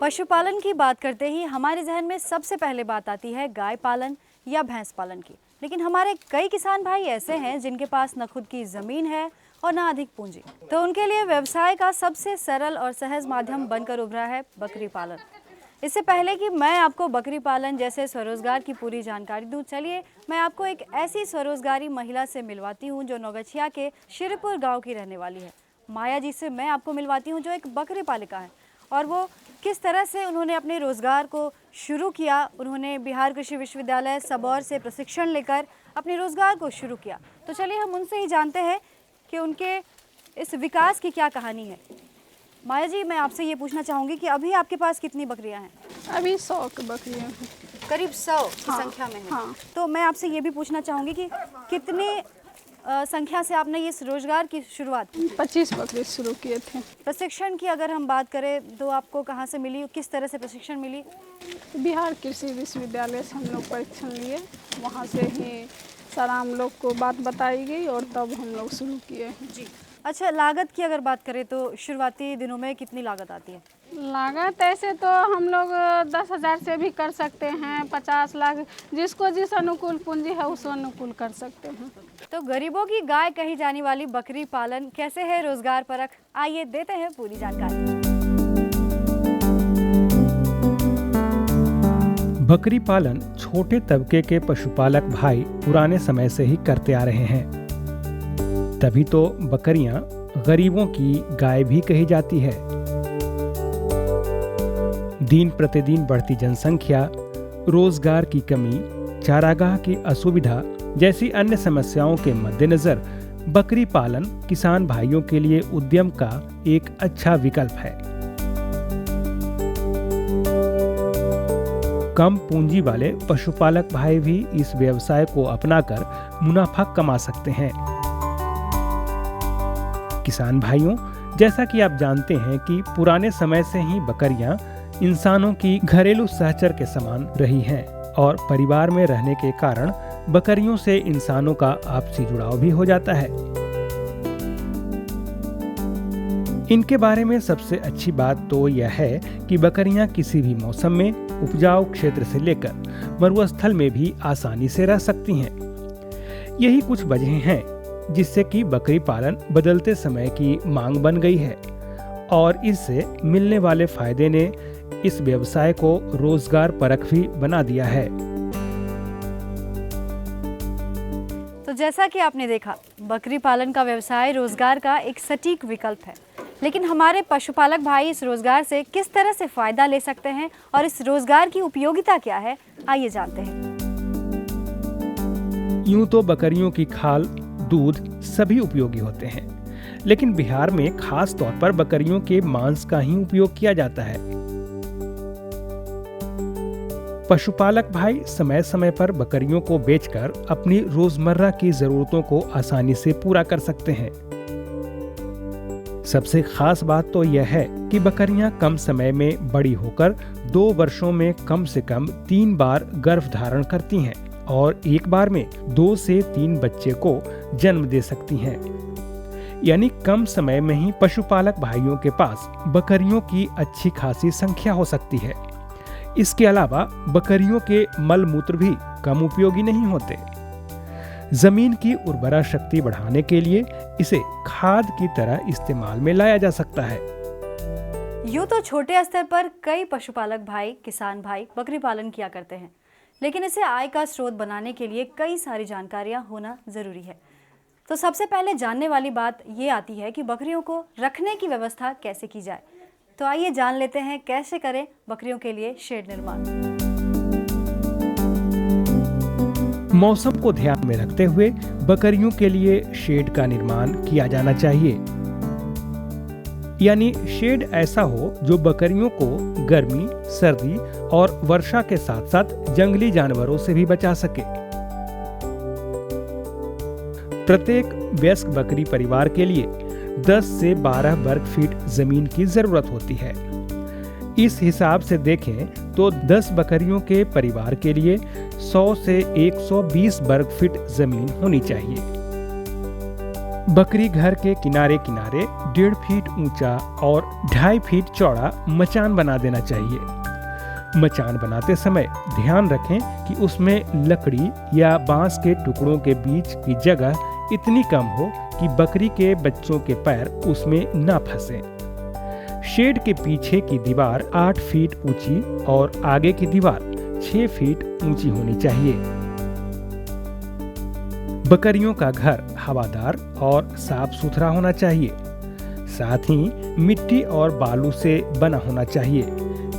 पशुपालन की बात करते ही हमारे जहन में सबसे पहले बात आती है गाय पालन या भैंस पालन की। लेकिन हमारे कई किसान भाई ऐसे हैं जिनके पास न खुद की ज़मीन है और न अधिक पूंजी, तो उनके लिए व्यवसाय का सबसे सरल और सहज माध्यम बनकर उभरा है बकरी पालन। इससे पहले कि मैं आपको बकरी पालन जैसे स्वरोजगार की पूरी जानकारी दूं, चलिए मैं आपको एक ऐसी स्वरोजगारी महिला से मिलवाती हूं जो नौगछिया के शिरपुर गांव की रहने वाली है। माया जी से मैं आपको मिलवाती हूं जो एक बकरी पालिका है और वो किस तरह से उन्होंने अपने रोज़गार को शुरू किया। उन्होंने बिहार कृषि विश्वविद्यालय सबौर से प्रशिक्षण लेकर अपने रोज़गार को शुरू किया। तो चलिए हम उनसे ही जानते हैं कि उनके इस विकास की क्या कहानी है। माया जी, मैं आपसे ये पूछना चाहूँगी कि अभी आपके पास कितनी बकरियाँ हैं? अभी 100 बकरियाँ हैं। करीब 100 की संख्या में है। हाँ। तो मैं आपसे ये भी पूछना चाहूँगी कि कितने संख्या से आपने इस रोजगार की शुरुआत की? 25 बकरी शुरू किए थे। प्रशिक्षण की अगर हम बात करें तो आपको कहाँ से मिली, किस तरह से प्रशिक्षण मिली? बिहार कृषि विश्वविद्यालय से हम लोग परीक्षण लिए, वहाँ से ही सारा हम लोग को बात बताई गई और तब हम लोग शुरू किए हैं। जी। अच्छा, लागत की अगर बात करें तो शुरुआती दिनों में कितनी लागत आती है? लागत ऐसे तो हम लोग 10,000 से भी कर सकते हैं, 50 लाख, जिसको जिस अनुकूल पूंजी है उस अनुकूल कर सकते हैं। तो गरीबों की गाय कही जाने वाली बकरी पालन कैसे है रोजगार परख, आइए देते हैं पूरी जानकारी। बकरी पालन छोटे तबके के पशुपालक भाई पुराने समय से ही करते आ रहे हैं, तभी तो बकरियां गरीबों की गाय भी कही जाती है। दिन प्रतिदिन बढ़ती जनसंख्या, रोजगार की कमी, चारागाह की असुविधा जैसी अन्य समस्याओं के मद्देनजर बकरी पालन किसान भाइयों के लिए उद्यम का एक अच्छा विकल्प है। कम पूंजी वाले पशुपालक भाई भी इस व्यवसाय को अपनाकर मुनाफा कमा सकते हैं। किसान भाइयों, जैसा कि आप जानते हैं कि पुराने समय से ही बकरियां इंसानों की घरेलू सहचर के समान रही हैं और परिवार में रहने के कारण बकरियों से इंसानों का आपसी जुड़ाव भी हो जाता है। इनके बारे में सबसे अच्छी बात तो यह है कि बकरियां किसी भी मौसम में उपजाऊ क्षेत्र से लेकर मरुस्थल में भी आसानी से रह सकती हैं। यही कुछ वजह हैं जिससे कि बकरी पालन बदलते समय की मांग बन गई है और इससे मिलने वाले फायदे ने इस व्यवसाय को रोजगार परख भी बना दिया है। तो जैसा कि आपने देखा, बकरी पालन का व्यवसाय रोजगार का एक सटीक विकल्प है, लेकिन हमारे पशुपालक भाई इस रोजगार से किस तरह से फायदा ले सकते हैं और इस रोजगार की उपयोगिता क्या है, आइए जानते हैं। यूं तो बकरियों की खाल, दूध सभी उपयोगी होते हैं, लेकिन बिहार में खास तौर पर बकरियों के मांस का ही उपयोग किया जाता है। पशुपालक भाई समय समय पर बकरियों को बेचकर अपनी रोजमर्रा की जरूरतों को आसानी से पूरा कर सकते हैं। सबसे खास बात तो यह है कि बकरियां कम समय में बड़ी होकर 2 वर्षों में कम से कम 3 बार गर्भ धारण करती हैं और एक बार में 2 से 3 बच्चे को जन्म दे सकती हैं। यानी कम समय में ही पशुपालक भाइयों के पास बकरियों की अच्छी खासी संख्या हो सकती है। इसके अलावा बकरियों के मल मूत्र भी कम उपयोगी नहीं होते। जमीन की उर्वरा शक्ति बढ़ाने के लिए इसे खाद की तरह इस्तेमाल में लाया जा सकता है। यूं तो छोटे स्तर पर कई पशुपालक भाई, किसान भाई बकरी पालन किया करते हैं, लेकिन इसे आय का स्रोत बनाने के लिए कई सारी जानकारियां होना जरूरी है। तो सबसे पहले जानने वाली बात ये आती है कि बकरियों को रखने की व्यवस्था कैसे की जाए। तो आइए जान लेते हैं कैसे करें बकरियों के लिए शेड निर्माण। मौसम को ध्यान में रखते हुए बकरियों के लिए शेड का निर्माण किया जाना चाहिए। यानी शेड ऐसा हो जो बकरियों को गर्मी, सर्दी और वर्षा के साथ साथ जंगली जानवरों से भी बचा सके। प्रत्येक वयस्क बकरी परिवार के लिए 10 से 12 वर्ग फीट जमीन की जरूरत होती है। इस हिसाब से देखें तो 10 बकरियों के परिवार के लिए 100 से 120 वर्ग फीट जमीन होनी चाहिए। बकरी घर के किनारे किनारे 1.5 फीट ऊंचा और 2.5 फीट चौड़ा मचान बना देना चाहिए। मचान बनाते समय ध्यान रखें कि उसमें लकड़ी या बांस के टुकड़ों के बीच की जगह इतनी कम हो कि बकरी के बच्चों के पैर उसमें ना फंसे। शेड के पीछे की दीवार 8 फीट ऊंची और आगे की दीवार 6 फीट ऊंची होनी चाहिए। बकरियों का घर हवादार और साफ सुथरा होना चाहिए। साथ ही मिट्टी और बालू से बना होना चाहिए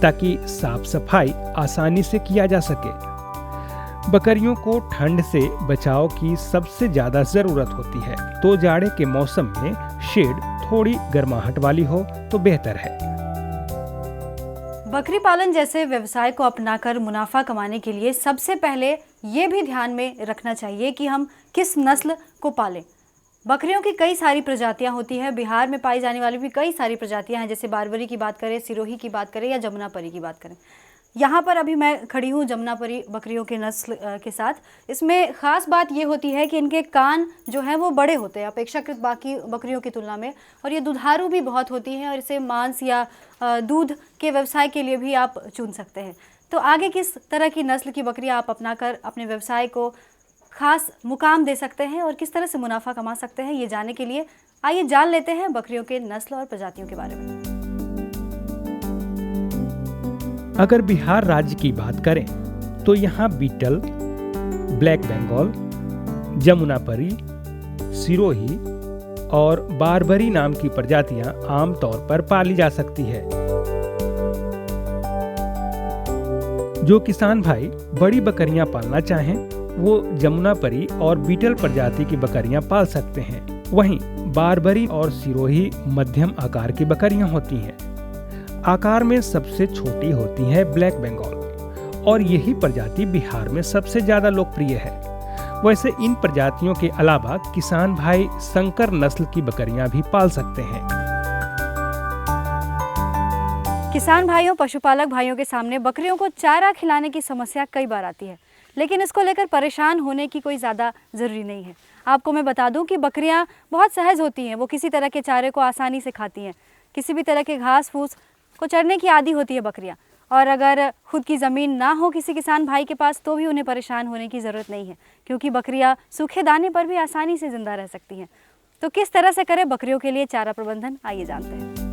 ताकि साफ सफाई आसानी से किया जा सके। बकरियों को ठंड से बचाव की सबसे ज्यादा जरूरत होती है, तो जाड़े के मौसम में शेड थोड़ी गर्माहट वाली हो तो बेहतर है। बकरी पालन जैसे व्यवसाय को अपनाकर मुनाफा कमाने के लिए सबसे पहले ये भी ध्यान में रखना चाहिए कि हम किस नस्ल को पालें। बकरियों की कई सारी प्रजातियां होती हैं। बिहार में पाई जाने वाली भी कई सारी प्रजातियां हैं, जैसे बारबरी की बात करें, सिरोही की बात करें या जमुनापरी की बात करें। यहाँ पर अभी मैं खड़ी हूँ जमुनापरी बकरियों के नस्ल के साथ। इसमें ख़ास बात ये होती है कि इनके कान जो हैं वो बड़े होते हैं अपेक्षाकृत बाकी बकरियों की तुलना में, और ये दुधारू भी बहुत होती हैं और इसे मांस या दूध के व्यवसाय के लिए भी आप चुन सकते हैं। तो आगे किस तरह की नस्ल की बकरियाँ आप अपनाकर अपने व्यवसाय को खास मुकाम दे सकते हैं और किस तरह से मुनाफा कमा सकते हैं, ये जानने के लिए आइए जान लेते हैं बकरियों के नस्ल और प्रजातियों के बारे में। अगर बिहार राज्य की बात करें तो यहाँ बीटल, ब्लैक बंगाल, जमुनापरी, सिरोही और बारबरी नाम की प्रजातियां आमतौर पर पाली जा सकती है। जो किसान भाई बड़ी बकरियां पालना चाहें वो जमुनापरी और बीटल प्रजाति की बकरियां पाल सकते हैं। वहीं बारबरी और सिरोही मध्यम आकार की बकरियां होती हैं। आकार में सबसे छोटी होती है ब्लैक बंगाल और यही प्रजाति बिहार में सबसे ज्यादा लोकप्रिय है। वैसे इन प्रजातियों के अलावा किसान भाई संकर नस्ल की बकरियां भी पाल सकते हैं। किसान भाइयों, पशुपालक भाइयों के सामने बकरियों को चारा खिलाने की समस्या कई बार आती है, लेकिन इसको लेकर परेशान होने की कोई ज़्यादा ज़रूरी नहीं है। आपको मैं बता दूं कि बकरियां बहुत सहज होती हैं। वो किसी तरह के चारे को आसानी से खाती हैं। किसी भी तरह के घास फूस को चरने की आदी होती है बकरियां। और अगर खुद की ज़मीन ना हो किसी किसान भाई के पास तो भी उन्हें परेशान होने की ज़रूरत नहीं है, क्योंकि बकरियां सूखे दाने पर भी आसानी से ज़िंदा रह सकती हैं। तो किस तरह से करें बकरियों के लिए चारा प्रबंधन, आइए जानते हैं।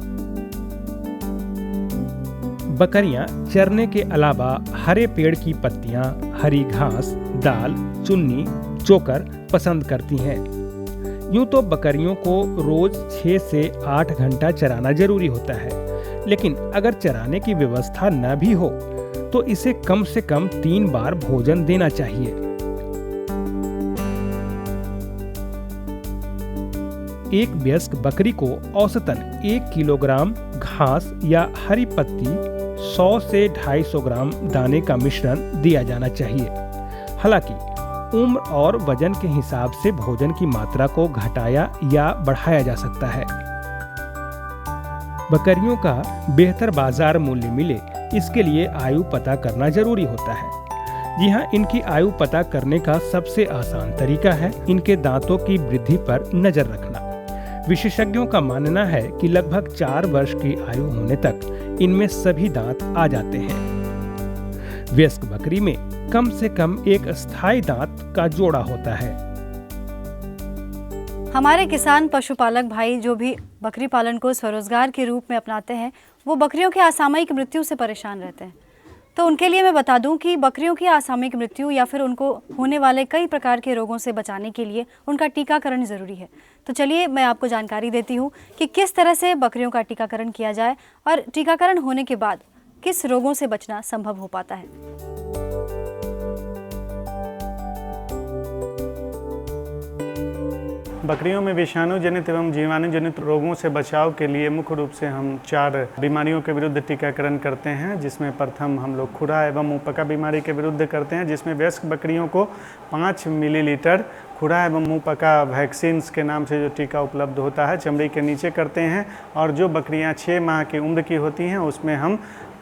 बकरियां चरने के अलावा हरे पेड़ की पत्तियां, हरी घास, दाल, चुन्नी, चोकर पसंद करती हैं। यूं तो बकरियों को रोज 6 से 8 घंटा चराना जरूरी होता है, लेकिन अगर चराने की व्यवस्था न भी हो तो इसे कम से कम 3 बार भोजन देना चाहिए। एक वयस्क बकरी को औसतन 1 किलोग्राम घास या हरी पत्ती 100 से 250 ग्राम दाने का मिश्रण दिया जाना चाहिए। हालांकि उम्र और वजन के हिसाब से भोजन की मात्रा को घटाया या बढ़ाया जा सकता है। बकरियों का बेहतर बाजार मूल्य मिले इसके लिए आयु पता करना जरूरी होता है। जी हाँ, इनकी आयु पता करने का सबसे आसान तरीका है इनके दांतों की वृद्धि पर नजर रखना। विशेषज्ञों का मानना है कि लगभग 4 वर्ष की आयु होने तक इनमें सभी दांत आ जाते हैं। वयस्क बकरी में कम से कम एक स्थायी दांत का जोड़ा होता है। हमारे किसान पशुपालक भाई जो भी बकरी पालन को स्वरोजगार के रूप में अपनाते हैं, वो बकरियों की असामयिक मृत्यु से परेशान रहते हैं। तो उनके लिए मैं बता दूं कि बकरियों की असामयिक मृत्यु या फिर उनको होने वाले कई प्रकार के रोगों से बचाने के लिए उनका टीकाकरण ज़रूरी है। तो चलिए मैं आपको जानकारी देती हूँ कि किस तरह से बकरियों का टीकाकरण किया जाए और टीकाकरण होने के बाद किस रोगों से बचना संभव हो पाता है। बकरियों में विषाणु जनित एवं जीवाणु जनित रोगों से बचाव के लिए मुख्य रूप से हम 4 बीमारियों के विरुद्ध टीकाकरण करते हैं, जिसमें प्रथम हम लोग खुरा एवं मुंहपका बीमारी के विरुद्ध करते हैं, जिसमें वयस्क बकरियों को 5 मिलीलीटर खुरा एवं मुंहपका वैक्सीन के नाम से जो टीका उपलब्ध होता है चमड़ी के नीचे करते हैं। और जो बकरियां 6 माह की उम्र की होती हैं उसमें हम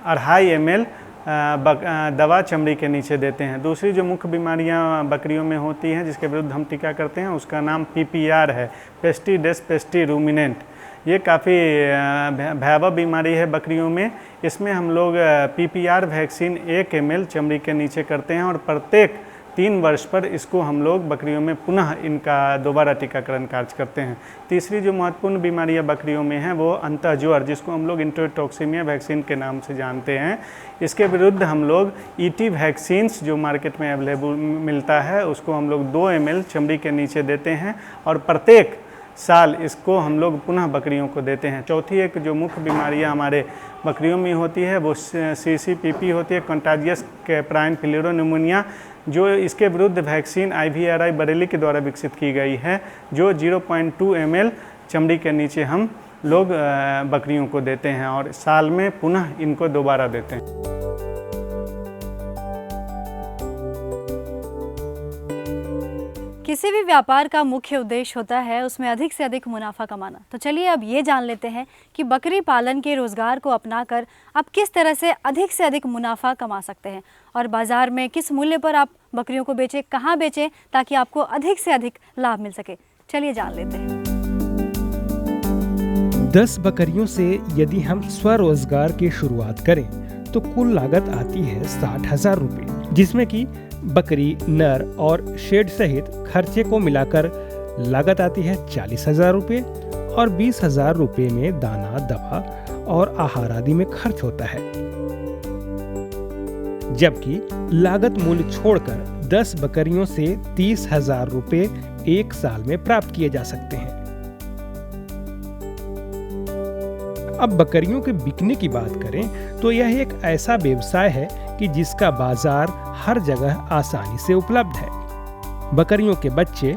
2.5 ml दवा चमड़ी के नीचे देते हैं। दूसरी जो मुख्य बीमारियां बकरियों में होती हैं जिसके विरुद्ध हम टीका करते हैं उसका नाम PPR है, पेस्टिडेस पेस्टी रूमिनेंट। ये काफ़ी भयावह बीमारी है बकरियों में। इसमें हम लोग PPR वैक्सीन 1 ml चमड़ी के नीचे करते हैं और प्रत्येक 3 वर्ष पर इसको हम लोग बकरियों में पुनः इनका दोबारा टीकाकरण कार्य करते हैं। तीसरी जो महत्वपूर्ण बीमारियां बकरियों में हैं वो अंतःज्वर, जिसको हम लोग इंट्रोटॉक्सीमिया वैक्सीन के नाम से जानते हैं। इसके विरुद्ध हम लोग ET वैक्सीन्स जो मार्केट में अवेलेबल मिलता है उसको हम लोग 2 ml चमड़ी के नीचे देते हैं और प्रत्येक साल इसको हम लोग पुनः बकरियों को देते हैं। चौथी एक जो मुख्य बीमारियां हमारे बकरियों में होती है वो CCPP होती है, कंटाजियस कैप्राइन फिलेरोनिमोनिया, जो इसके विरुद्ध वैक्सीन IVRI बरेली के द्वारा विकसित की गई है, जो 0.2 ml चमड़ी के नीचे हम लोग बकरियों को देते हैं और साल में पुनः इनको दोबारा देते हैं। किसी भी व्यापार का मुख्य उद्देश्य होता है उसमें अधिक से अधिक मुनाफा कमाना। तो चलिए अब ये जान लेते हैं कि बकरी पालन के रोज़गार को अपनाकर आप किस तरह से अधिक मुनाफा कमा सकते हैं और बाज़ार में किस मूल्य पर आप बकरियों को बेचें, कहाँ बेचें ताकि आपको अधिक से अधिक लाभ मिल सके। चलिए जान लेते हैं। 10 बकरियों से यदि हम स्वरोजगार की शुरुआत करें तो कुल लागत आती है 60,000 रुपये, जिसमें कि बकरी, नर और शेड सहित खर्चे को मिलाकर लागत आती है 40,000 रुपये और 20,000 रुपये में दाना, दवा और आहार आदि में खर्च होता है। जबकि लागत मूल्य छोड़कर 10 बकरियों से 30,000 रुपये 1 साल में प्राप्त किए जा सकते हैं। अब बकरियों के बिकने की बात करें तो यह एक ऐसा व्यवसाय है कि जिसका बाजार हर जगह आसानी से उपलब्ध है। बकरियों के बच्चे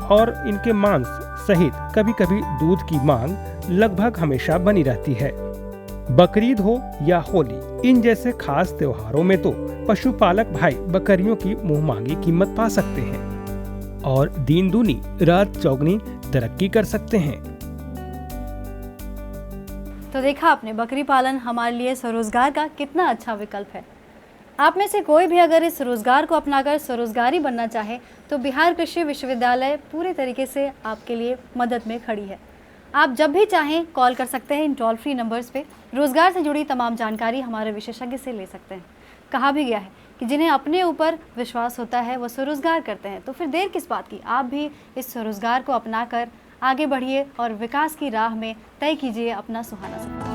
और इनके मांस सहित कभी कभी दूध की मांग लगभग हमेशा बनी रहती है। बकरीद हो या होली, इन जैसे खास त्योहारों में तो पशुपालक भाई बकरियों की मुंह मांगी कीमत पा सकते हैं और दिन दूनी रात चौगनी तरक्की कर सकते हैं। तो देखा आपने, बकरी पालन हमारे लिए स्वरोजगार का कितना अच्छा विकल्प है। आप में से कोई भी अगर इस रोज़गार को अपनाकर स्वरोजगारी बनना चाहे तो बिहार कृषि विश्वविद्यालय पूरे तरीके से आपके लिए मदद में खड़ी है। आप जब भी चाहें कॉल कर सकते हैं इन टोल फ्री नंबर्स पे। रोज़गार से जुड़ी तमाम जानकारी हमारे विशेषज्ञ से ले सकते हैं। कहा भी गया है कि जिन्हें अपने ऊपर विश्वास होता है वो स्वरोजगार करते हैं, तो फिर देर किस बात की। आप भी इस स्वरोजगार को अपनाकर आगे बढ़िए और विकास की राह में तय कीजिए अपना सुहाना सफर।